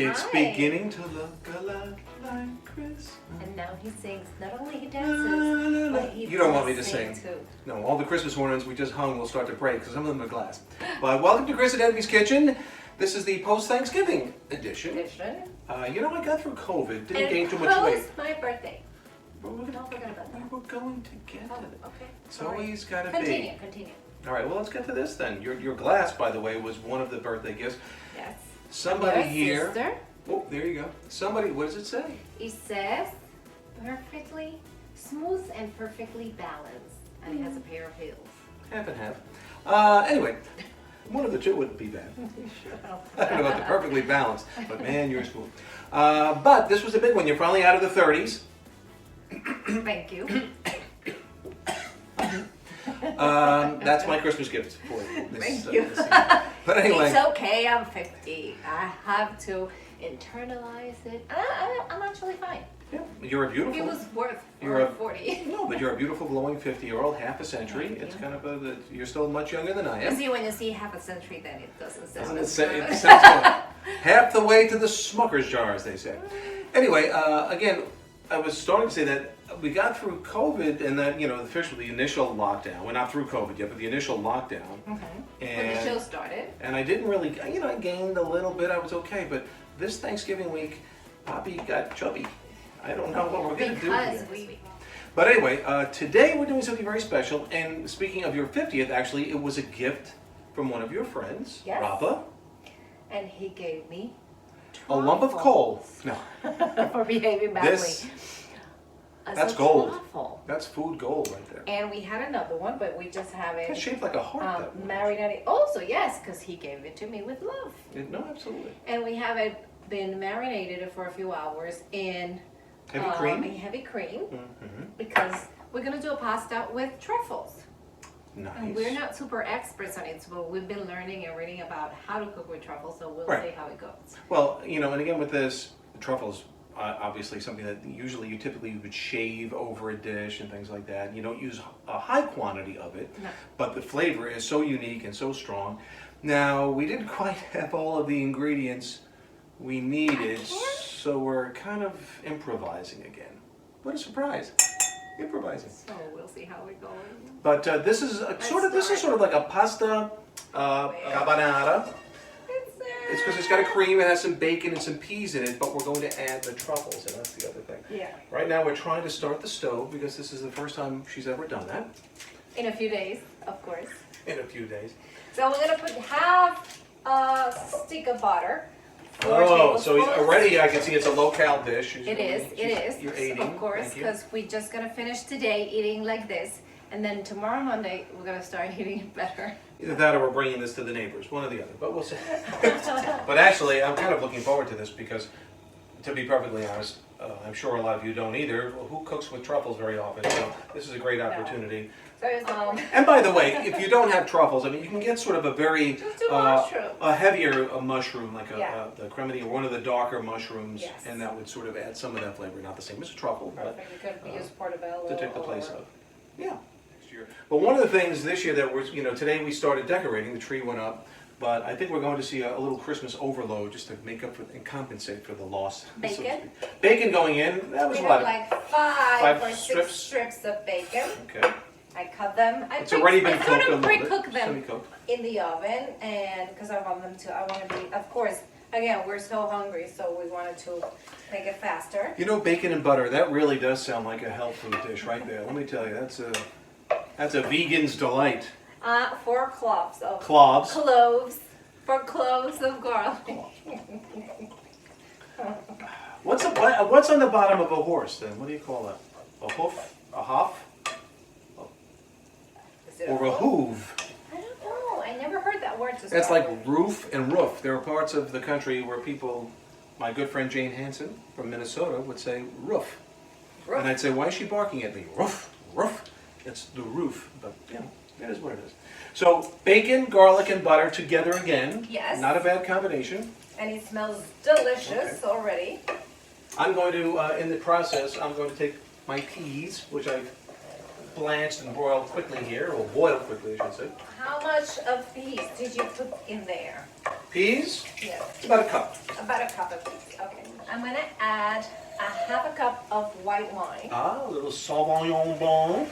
It's Hi. beginning to look a lot like Christmas. And now he sings. Not only he dances, but he You don't want me to does sing. too. No, all the Christmas ornaments we just hung will start to break because some of them are glass. But welcome to Chris and Edby's Kitchen. This is the post-Thanksgiving edition. You know, I got through COVID, didn't gain too much weight. Post my birthday. But we're Don't forget about that. We're going to get Oh, to it. okay. It's Sorry. always got to be. Continue. All right, well, let's get to this then. Your glass, by the way, was one of the birthday gifts. Yes. Somebody Your here. Sister, Oh, there you go. Somebody, what does it say? it says perfectly smooth and perfectly balanced. And it has a pair of heels. Half and half. Anyway, one of the two wouldn't be bad. I don't know about the perfectly balanced, but man, you're smooth. But this was a big one. You're finally out of the 30s. Thank you. That's my Christmas gift for you. Thank you. This season. But anyway. It's okay, I'm 50. I have to internalize it. I'm actually fine. Yeah, you're a beautiful. It was worth You're a 40. No, but you're a beautiful glowing 50-year-old, half a century. Thank It's you. kind of you're still much younger than I You am. see, when you see half a century, then it doesn't sound It as sounds good. half the way to the Smucker's jar, as they say. Anyway, again, I was starting to say that we got through COVID and then, officially the initial lockdown. We're not through COVID yet, but the initial lockdown. Okay. When the show started. And I didn't really, I gained a little bit. I was okay, but this Thanksgiving week, Poppy got chubby. I don't know what we're going to do here. But anyway, today we're doing something very special. And speaking of your 50th, actually, it was a gift from one of your friends, Yes. Rapa. And he gave me A lump of coal. No, for behaving badly. that's a gold. Truffle. That's food gold right there. And we had another one, but we just have it It's shaped like a heart. that one. marinated. Also, yes, because he gave it to me with love. No, absolutely. And we have it been marinated for a few hours in Heavy cream. in heavy cream Mm-hmm. because we're gonna do a pasta with truffles. Nice. And we're not super experts on it, but we've been learning and reading about how to cook with truffles, so we'll Right. see how it goes. Well, and again with this, truffles, obviously something that usually you typically would shave over a dish and things like that. You don't use a high quantity of it, No. but the flavor is so unique and so strong. Now, we didn't quite have all of the ingredients we needed, so we're kind of improvising again. What a surprise. Improvising. So we'll see how it goes. But this is sort of like a pasta carbonara. It's because it's got a cream, it has some bacon and some peas in it, but we're going to add the truffles, and that's the other thing. Yeah. Right now we're trying to start the stove because this is the first time she's ever done that. In a few days, of course. In a few days. So we're gonna put half a stick of butter. Oh, so already I can see it's a low-cal dish. It is. You're aiding. Of course, Thank you. because we're just gonna finish today eating like this, and then tomorrow Monday we're gonna start eating better. Either that or we're bringing this to the neighbors, one or the other, but we'll see. But actually, I'm kind of looking forward to this because, to be perfectly honest, I'm sure a lot of you don't either. Who cooks with truffles very often? So this is a great opportunity. And by the way, if you don't have truffles, I mean, you can get sort of a very a heavier mushroom, like the cremini or one of the darker mushrooms, Yes. and that would sort of add some of that flavor. Not the same as a truffle, but Perfect. It could be used portobello to take the place or- of. Yeah. Next year. But one of the things this year that we're, today we started decorating. The tree went up, but I think we're going to see a little Christmas overload just to make up for and compensate for the loss. so to Bacon? speak. Bacon going in. That was We a have lot. like five or strips? six strips of bacon. Okay. I cut them. It's already been I sort cooked a of little bit. pre-cook them Semi-cooked. in the oven, and because I want them to, I want to be, of course, again, we're so hungry, so we wanted to make it faster. Bacon and butter, that really does sound like a health food dish right there. Let me tell you, that's a vegan's delight. 4 cloves of Cloves. cloves, 4 cloves of garlic. What's on the bottom of a horse then? What do you call that? A hoof? A hof? Is it Or a hoof? I don't know. I never heard that word. That's like roof and roof. There are parts of the country where people, my good friend Jane Hansen from Minnesota would say roof. And I'd say, why is she barking at me? Roof, roof. It's the roof, but that is what it is. So bacon, garlic, and butter together again. Yes. Not a bad combination. And it smells delicious already. I'm going to, in the process, I'm going to take my peas, which I've blanched and broiled quickly here, or boiled quickly, I should say. How much of peas did you put in there? Peas? Yeah, About a cup. about a cup of peas. Okay. I'm gonna add a half a cup of white wine. Ah, a little Sauvignon Blanc.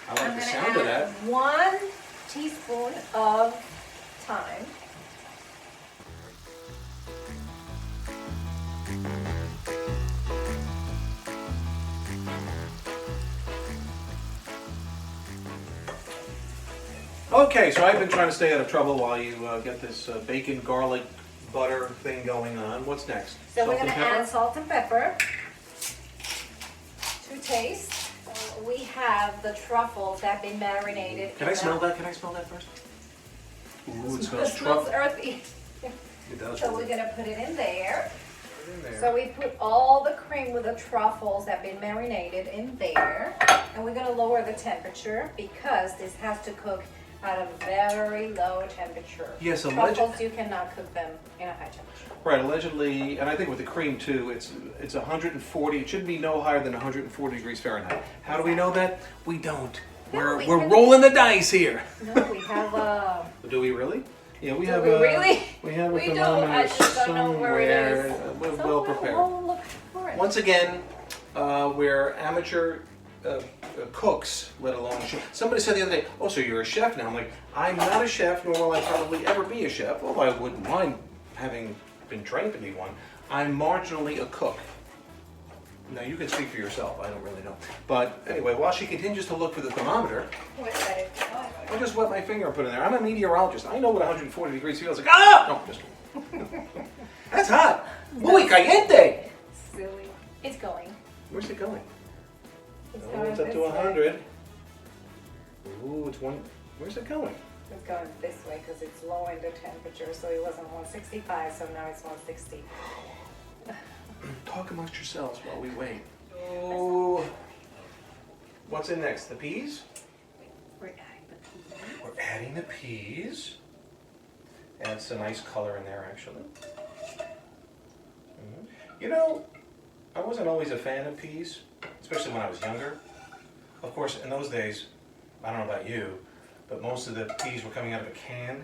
I like I'm the gonna sound of add that. 1 teaspoon of thyme. Okay, so I've been trying to stay out of trouble while you get this bacon, garlic, butter thing going on. What's next? So we're Salt and gonna pepper? add salt and pepper to taste. We have the truffles that have been marinated. Can I smell that? Can I smell that first? Ooh, it smells smells truffle. earthy. It does. So we're gonna put it in there. Put it in there. So we put all the cream with the truffles that have been marinated in there. And we're gonna lower the temperature because this has to cook at a very low temperature. Yes, Truffles, you cannot cook them in a high temperature. Right, allegedly, and I think with the cream too, it's 140. It should be no higher than 140 degrees Fahrenheit. How do we know that? We don't. No, We're we we're can- rolling the dice here. No, we have Do we really? Yeah, we Do have we a. really? We have a We do. thermometer I just don't know where it somewhere. is. We're So well prepared. We'll look for it. Once again, we're amateur cooks, let alone chefs. Somebody said the other day, "Oh, so you're a chef now?" I'm like, "I'm not a chef, nor will I probably ever be a chef. Although I wouldn't mind having been trained to be one. I'm marginally a cook." Now you can speak for yourself. I don't really know. But anyway, while she continues to look for the thermometer, Wait, wait. I just wet my finger and put it in there. I'm a meteorologist. I know what 140 degrees feels like. Ah! No, just kidding. That's hot. Muy caliente. Silly. It's going. Where's it going? It's Oh, going it's up this to way. 100. Ooh, it's one. Where's it going? It's going this way because it's lowering the temperature. So it wasn't 165, so now it's 160. Talk amongst yourselves while we wait. Oh, what's in next? The peas? We're adding the peas. We're adding the peas. Adds a nice color in there, actually. You know, I wasn't always a fan of peas, especially when I was younger. Of course, in those days, I don't know about you, but most of the peas were coming out of a can,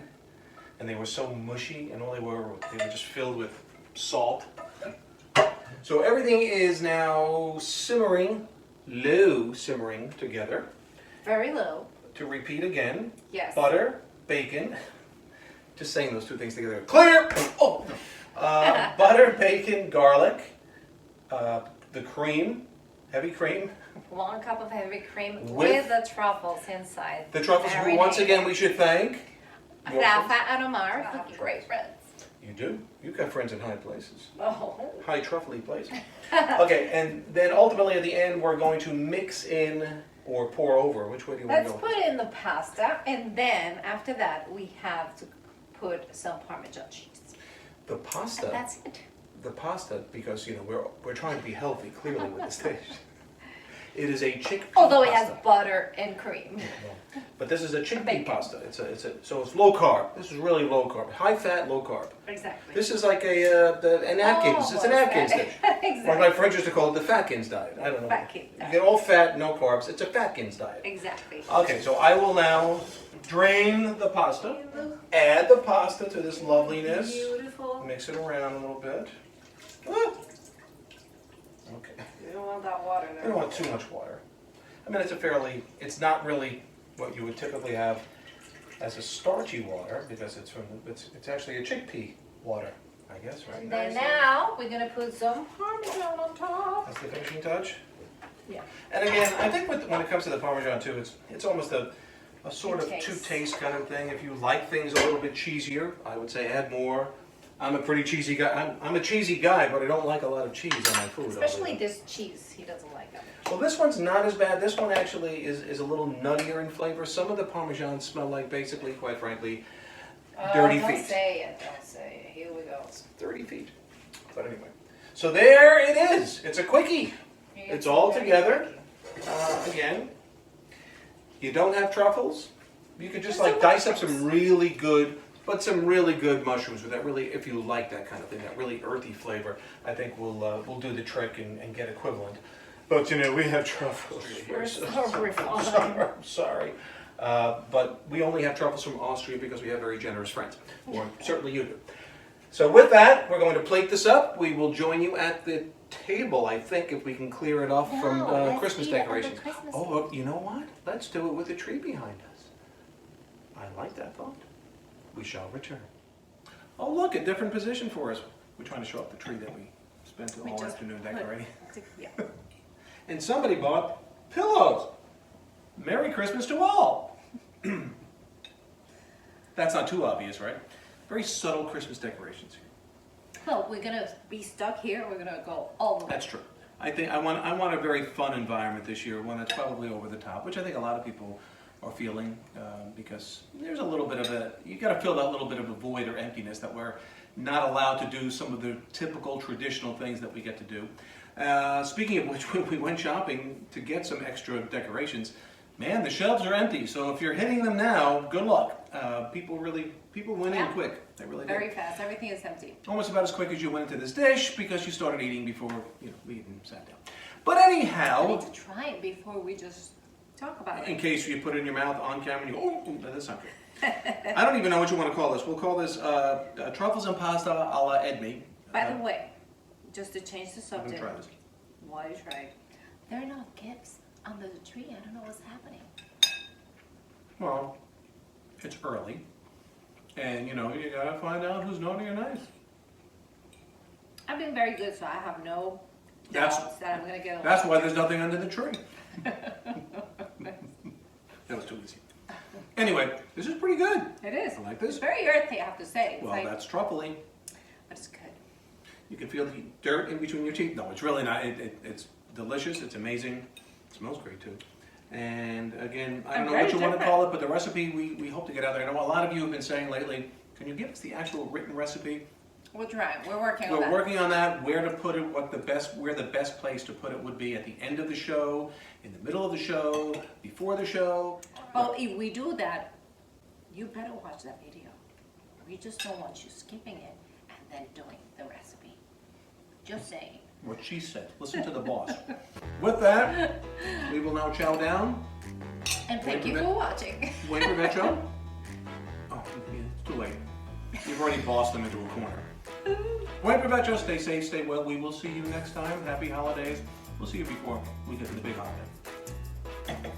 and they were so mushy, and all they were just filled with salt. So everything is now simmering, low simmering together. Very low. To repeat again, Yes. butter, bacon, just saying those two things together. Clear! Oh! Butter, bacon, garlic, the cream, heavy cream. 1 cup of heavy cream With- with the truffles inside. The truffles, who once again we should thank. Your friends. Rafa and Omar, great friends. You do? You've got friends in high places. Oh. High truffly places. Okay, and then ultimately at the end we're going to mix in or pour over. Which way do you want Let's to go? put in the pasta, and then after that we have to put some Parmesan cheese. The pasta. And that's it. The pasta, because you know we're trying to be healthy clearly with this dish. It is a chickpea Although it pasta. has butter and cream. But this is a chickpea Bacon. pasta. So it's low carb. This is really low carb, high fat, low carb. Exactly. This is like an Atkins. It's an Atkins dish. Exactly. Or my friends used to call it the Fatkins diet. I don't know. Fatkins You diet. get all fat, no carbs. It's a Fatkins diet. Exactly. Okay, so I will now drain the pasta, add the pasta to this loveliness, Beautiful. mix it around a little bit. Ah. Okay. You don't want that water I there. don't want too much water. I mean, it's not really what you would typically have as a starchy water because it's actually a chickpea water, I guess, right? And then now we're gonna put some Parmesan on top. That's the finishing touch. Yeah. And again, I think when it comes to the Parmesan too, it's almost a sort of Two-taste. two-taste kind of thing. If you like things a little bit cheesier, I would say add more. I'm a pretty cheesy guy. I'm a cheesy guy, but I don't like a lot of cheese on my food. Especially this cheese, he doesn't like that. Well, this one's not as bad. This one actually is a little nuttier in flavor. Some of the Parmesans smell like, basically, quite frankly, dirty Don't feet. say it, don't say it. Here we go. Dirty feet. But anyway. So there it is. It's a quickie. It's all very together. quickie. Again, you don't have truffles. You could just Just like some dice up some mushrooms. really good, but some really good mushrooms with that really, if you like that kind of thing, that really earthy flavor, I think we'll do the trick and get equivalent. But you know, we have truffles. We're so I'm refined. sorry. I'm sorry. But we only have truffles from Austria because we have very generous friends, or certainly you do. So with that, we're going to plate this up. We will join you at the table, I think, if we can clear it off from Christmas decorations. Oh, look, you know what? Let's do it with a tree behind us. I like that thought. We shall return. Oh, look, a different position for us. We're trying to show off the tree that we spent the whole afternoon decorating. Yeah. And somebody bought pillows. Merry Christmas to all. That's not too obvious, right? Very subtle Christmas decorations here. Well, we're gonna be stuck here. We're gonna go all the way. That's true. I think I want a very fun environment this year, one that's probably over the top, which I think a lot of people are feeling because there's a little bit of you got to fill that little bit of a void or emptiness that we're not allowed to do some of the typical traditional things that we get to do. Speaking of which, we went shopping to get some extra decorations. Man, the shelves are empty, so if you're hitting them now, good luck. People went in quick. They really did. Very fast. Everything is empty. Almost about as quick as you went into this dish because you started eating before we even sat down. But anyhow, I need to try it before we just talk about it. In case you put it in your mouth on camera and you go, oh, that's not good. I don't even know what you want to call this. We'll call this truffles and pasta a la Edme. By the way, just to change the I'm subject. gonna try this. Why try it? There are no gifts under the tree. I don't know what's happening. Well, it's early, and you gotta find out who's naughty or nice. I've been very good, so I have no That's- doubts that I'm gonna get along. That's why there's nothing under the tree. That was too easy. Anyway, this is pretty good. It is. I like this. It's very earthy, I have to say. It's Well, like, that's truffle-y. but it's good. You can feel the dirt in between your teeth. No, it's really not. It's delicious. It's amazing. It smells great too. And again, I don't know what you want to call it, but the recipe we hope to get out there. I know a lot of you have been saying lately, can you give us the actual written recipe? We'll try. We're working on that. We're working on that. Where to put it? Where the best place to put it would be at the end of the show, in the middle of the show, before the show. Well, if we do that, you better watch that video. We just don't want you skipping it and then doing the recipe. Just saying. What she said. Listen to the boss. With that, we will now chow down. And thank you for watching. Wait for Metro. Oh, yeah, it's too late. You've already bossed them into a corner. Wait for Metro. Stay safe, stay well. We will see you next time. Happy holidays. We'll see you before we get to the big holiday.